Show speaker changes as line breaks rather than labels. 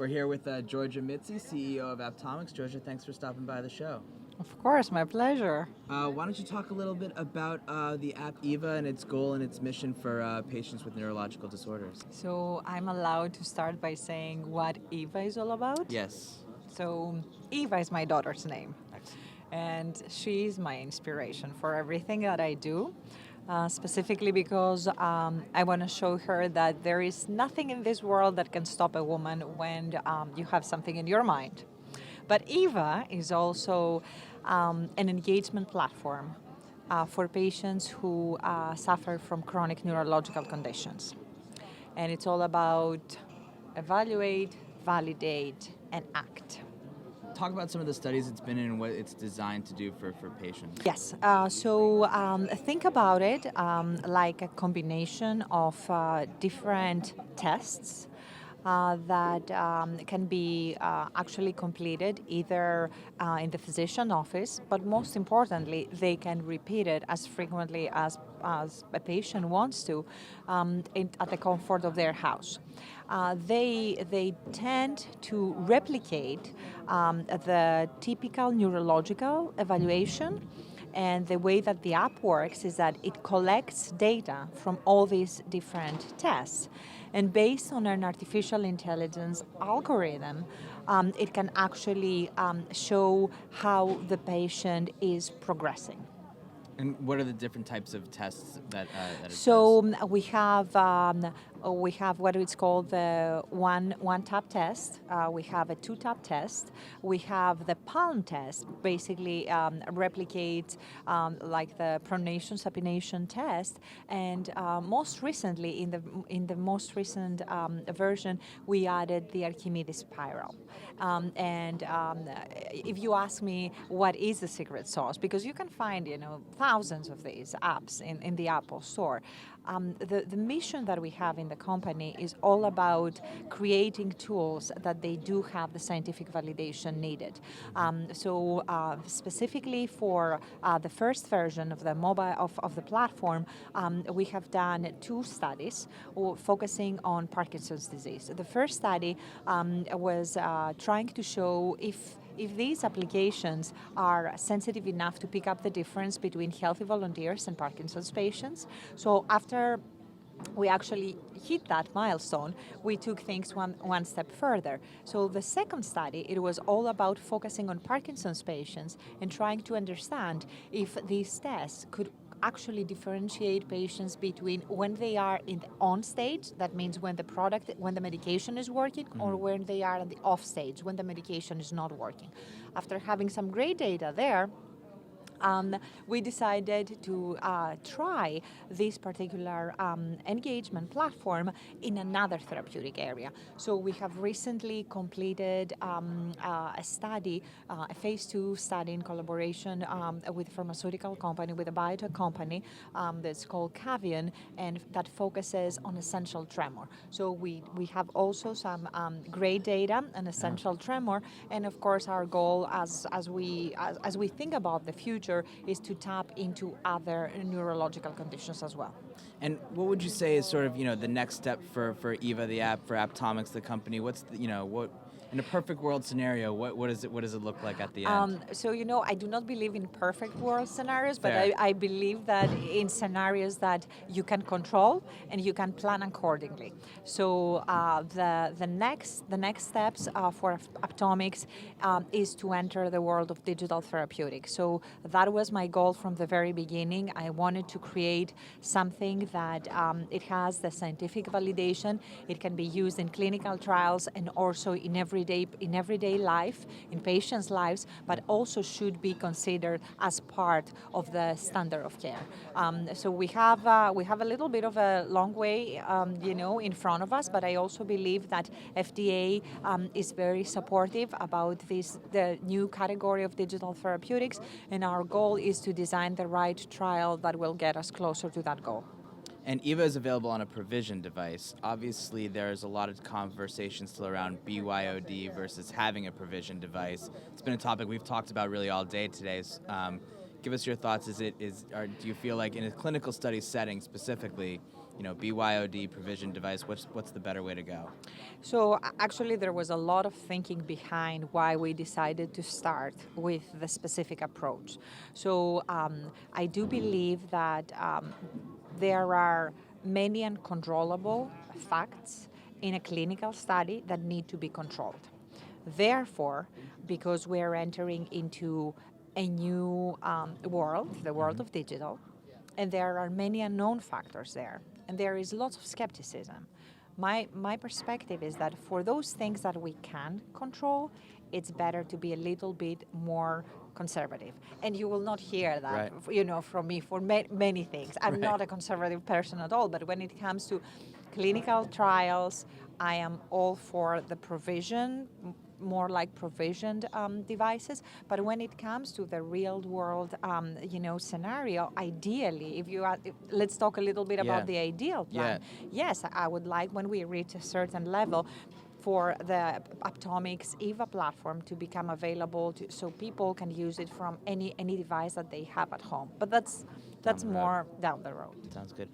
We're here with Georgia Mitsi, CEO of Apptomics. Georgia, thanks for stopping by the show.
Of course, my pleasure.
Why don't you talk a little bit about the app EVA and its goal and its mission for patients with neurological disorders?
So I'm allowed to start by saying what Eva is all about?
Yes.
So Eva is my daughter's name,
Excellent.
and she's my inspiration for everything that I do. Specifically because I want to show her that there is nothing in this world that can stop a woman when you have something in your mind. But Eva is also an engagement platform for patients who suffer from chronic neurological conditions. And it's all about evaluate, validate, and act.
Talk about some of the studies it's been in and what it's designed to do for patients.
Yes, think about it like a combination of different tests that can be actually completed either in the physician office, but most importantly, they can repeat it as frequently as a patient wants to at the comfort of their house. They tend to replicate the typical neurological evaluation. And the way that the app works is that it collects data from all these different tests. And based on an artificial intelligence algorithm, it can actually show how the patient is progressing.
And what are the different types of tests that it does?
So we have what is called the one tap test. We have a two tap test. We have the palm test. Basically, replicates like the pronation supination test. And most recently, in the most recent version, we added the Archimedes spiral. If you ask me what is the secret sauce, because you can find thousands of these apps in the Apple Store. The mission that we have in the company is all about creating tools that they do have the scientific validation needed. Specifically for the first version of the mobile of the platform, we have done two studies focusing on Parkinson's disease. The first study was trying to show if these applications are sensitive enough to pick up the difference between healthy volunteers and Parkinson's patients. So after we actually hit that milestone, we took things one step further. So the second study, it was all about focusing on Parkinson's patients and trying to understand if these tests could actually differentiate patients between when they are in the on stage, that means when the medication is working, or when they are at the off stage, when the medication is not working. After having some great data there, we decided to try this particular engagement platform in another therapeutic area. So we have recently completed a study, a phase 2 study in collaboration with a pharmaceutical company, with a biotech company that's called Cavion, and that focuses on essential tremor. So we have also some great data on essential tremor, and of course our goal as we think about the future is to tap into other neurological conditions as well.
And what would you say is sort of the next step for EVA, the app, for Apptomics, the company? What's what in a perfect world scenario? What does it look like at the end?
I do not believe in perfect world scenarios, but
Fair.
I believe that in scenarios that you can control and you can plan accordingly. So the next steps for Apptomics is to enter the world of digital therapeutics. So that was my goal from the very beginning. I wanted to create something that it has the scientific validation. It can be used in clinical trials and also in everyday life, in patients' lives, but also should be considered as part of the standard of care. So we have a little bit of a long way, in front of us, but I also believe that FDA is very supportive about the new category of digital therapeutics, and our goal is to design the right trial that will get us closer to that goal.
And EVA is available on a provision device. Obviously, there's a lot of conversation still around BYOD versus having a provision device. It's been a topic we've talked about really all day today. Give us your thoughts. Do you feel like in a clinical study setting specifically, BYOD provision device. What's the better way to go?
So actually, there was a lot of thinking behind why we decided to start with the specific approach. So I do believe that there are many uncontrollable facts in a clinical study that need to be controlled. Therefore, because we are entering into a new world, the world of digital, and there are many unknown factors there, and there is lots of skepticism. My perspective is that for those things that we can control, it's better to be a little bit more conservative. And you will not hear that,
Right.
from me for many things. I'm
Right.
not a conservative person at all, but when it comes to clinical trials, I am all for the provision, more like provisioned devices. But when it comes to the real world, scenario, ideally, let's talk a little bit about the ideal plan. Yes, I would like when we reach a certain level for the Apptomics EVA platform to become available so people can use it from any device that they have at home. But that's
the road.
more down the road.
Sounds good.